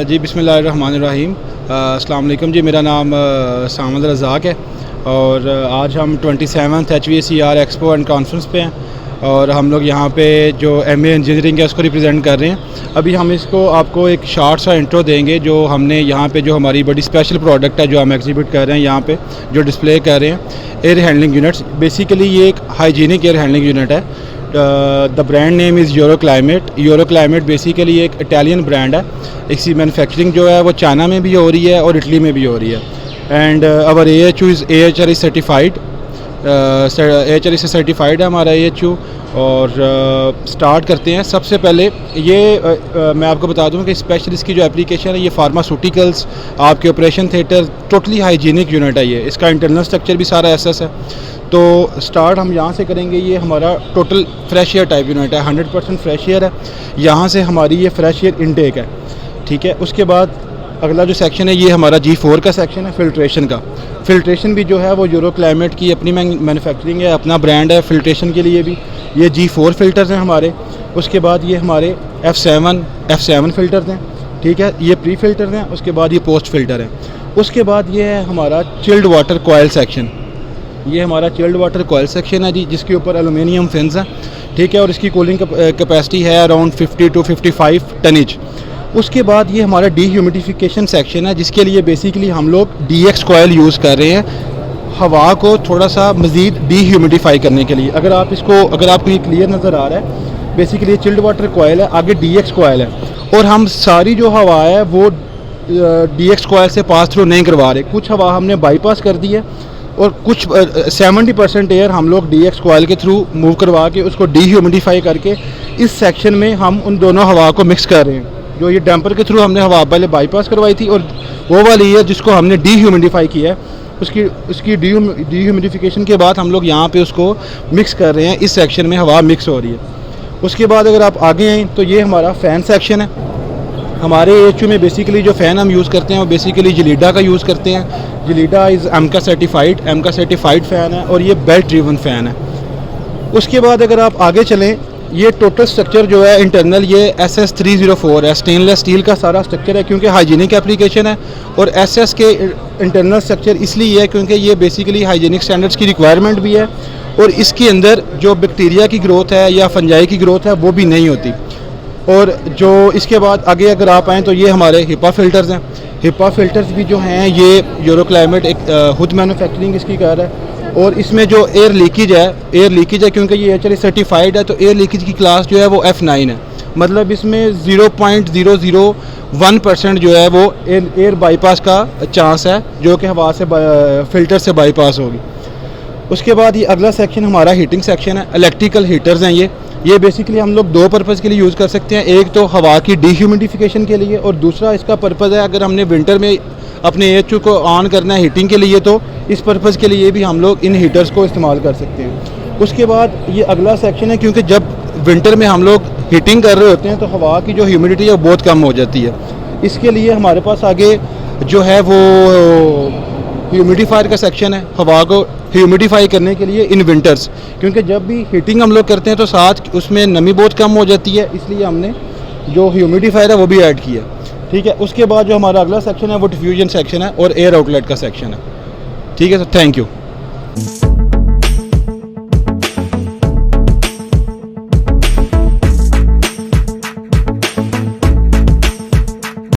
जी बिस्मिल्लाहिर्रहमानिर्रहीम। अस्सलाम वालेकुम जी। मेरा नाम सामद रज़ाक है और आज हम 27th HVACR expo and conference पे हैं और हम लोग यहाँ पे जो MA इंजीनियरिंग है उसको रिप्रेजेंट कर रहे हैं। अभी हम इसको आपको एक शॉर्ट सा इंट्रो देंगे जो हमने यहाँ पे जो हमारी बड़ी स्पेशल प्रोडक्ट है जो हम एग्जिबिट कर रहे हैं यहाँ पे जो डिस्प्ले कर रहे हैं, एयर हैंडलिंग यूनिट्स। बेसिकली ये एक हाइजीनिक एयर हैंडलिंग यूनिट है। The brand name is euro climate. Euro climate basically एक इटालियन ब्रांड है। इसकी मैन्युफैक्चरिंग जो है वो चाइना में भी हो रही है और इटली में भी हो रही है। And our AHU is AHRE certified. AHRE से सर्टिफाइड है हमारा AHU। और स्टार्ट करते हैं। सबसे पहले ये मैं आपको बता दूं कि स्पेशल इसकी जो एप्लीकेशन है ये फार्मास्यूटिकल्स, आपके operation theatre, totally hygienic unit है ये। इसका इंटरनल स्ट्रक्चर भी सारा SS है। तो स्टार्ट हम यहाँ से करेंगे। ये हमारा total fresh air type unit है, 100% फ्रेश एयर है। यहाँ से हमारी ये फ्रेश एयर इनटेक है, ठीक है। उसके बाद अगला जो सेक्शन है ये हमारा G4 का सेक्शन है, फिल्ट्रेशन का। फिल्ट्रेशन भी जो है वो यूरो क्लाइमेट की अपनी मैन्युफैक्चरिंग है, अपना ब्रांड है फिल्ट्रेशन के लिए भी। ये G4 फ़िल्टर्स हैं हमारे। उसके बाद ये हमारे F7 फ़िल्टर्स हैं, ठीक है। ये प्री फ़िल्टर हैं। उसके बाद ये पोस्ट फ़िल्टर हैं। उसके बाद ये है हमारा चिल्ड वाटर कॉयल सेक्शन। ये हमारा चिल्ड वाटर कॉयल सेक्शन है जी, जिसके ऊपर एलुमिनियम फिन्स हैं, ठीक है। और इसकी कूलिंग कैपेसिटी है अराउंड 50 to 55 टनेज। उसके बाद ये हमारा डीह्यूमिडिफिकेशन सेक्शन है, जिसके लिए बेसिकली हम लोग DX कॉयल यूज़ कर रहे हैं हवा को थोड़ा सा मज़ीद डीह्यूमिडिफाई करने के लिए। अगर आपको ये क्लियर नज़र आ रहा है, बेसिकली ये चिल्ड वाटर कॉयल है, आगे DX कॉयल है। और हम सारी जो हवा है वो DX कॉयल से पास थ्रू नहीं करवा रहे। कुछ हवा हमने बाईपास कर दी है और कुछ 70% एयर हम लोग DX कॉयल के थ्रू मूव करवा के उसको डीह्यूमिडिफाई करके इस सेक्शन में हम उन दोनों हवा को मिक्स कर रहे हैं। जो ये डैम्पर के थ्रू हमने हवा पहले बाईपास करवाई थी और वो वाली है जिसको हमने डीह्यूमिडिफाई किया है, उसकी डीह्यूमिडिफिकेशन के बाद हम लोग यहाँ पे उसको मिक्स कर रहे हैं। इस सेक्शन में हवा मिक्स हो रही है। उसके बाद अगर आप आगे आएँ तो ये हमारा फ़ैन सेक्शन है। हमारे AHU में बेसिकली जो फ़ैन हम यूज़ करते हैं वो बेसिकली जलीडा का यूज़ करते हैं। जलीडा इज़ AMCA सर्टिफाइड फ़ैन है और ये बेल्ट ड्रिवन फ़ैन है। उसके बाद अगर आप आगे चलें, ये टोटल स्ट्रक्चर जो है इंटरनल ये SS304 है। स्टेनलेस स्टील का सारा स्ट्रक्चर है क्योंकि हाइजीनिक एप्लीकेशन है। और SS के इंटरनल स्ट्रक्चर इसलिए है क्योंकि ये बेसिकली हाइजीनिक स्टैंडर्ड्स की रिक्वायरमेंट भी है और इसके अंदर जो बैक्टीरिया की ग्रोथ है या फंजाई की ग्रोथ है वो भी नहीं होती। और जो इसके बाद आगे अगर आप आएँ तो ये हमारे HEPA फ़िल्टर्स हैं। HEPA फ़िल्टर्स भी जो हैं ये यूरो क्लाइमेट एक खुद मैन्युफैक्चरिंग इसकी कर रहा है। और इसमें जो एयर लीकेज है क्योंकि ये AHRE सर्टिफाइड है तो एयर लीकेज की क्लास जो है वो F9 है। मतलब इसमें 0.001% जो है वो एयर बाईपास का चांस है जो कि हवा से फ़िल्टर से बाईपास होगी। उसके बाद ये अगला सेक्शन हमारा हीटिंग सेक्शन है। इलेक्ट्रिकल हीटर्स हैं ये बेसिकली हम लोग दो पर्पज़ के लिए यूज़ कर सकते हैं। एक तो हवा की डीह्यूमिडिफिकेशन के लिए और दूसरा इसका पर्पज़ है अगर हमने विंटर में अपने AHU को ऑन करना है हीटिंग के लिए तो इस पर्पज़ के लिए भी हम लोग इन हीटर्स को इस्तेमाल कर सकते हैं। उसके बाद ये अगला सेक्शन है क्योंकि जब विंटर में हम लोग हीटिंग कर रहे होते हैं तो हवा की जो ह्यूमिडिटी है वो बहुत कम हो जाती है। इसके लिए हमारे पास आगे जो है वो ह्यूमिडिफायर का सेक्शन है, हवा को ह्यूमिडिफाई करने के लिए इन विंटर्स। क्योंकि जब भी हीटिंग हम लोग करते हैं तो साथ उसमें नमी बहुत कम हो जाती है, इसलिए हमने जो ह्यूमिडिफायर है वो भी ऐड किया, ठीक है। उसके बाद जो हमारा अगला सेक्शन है वो डिफ्यूजन सेक्शन है और एयर आउटलेट का सेक्शन है, ठीक है। Sir thank you.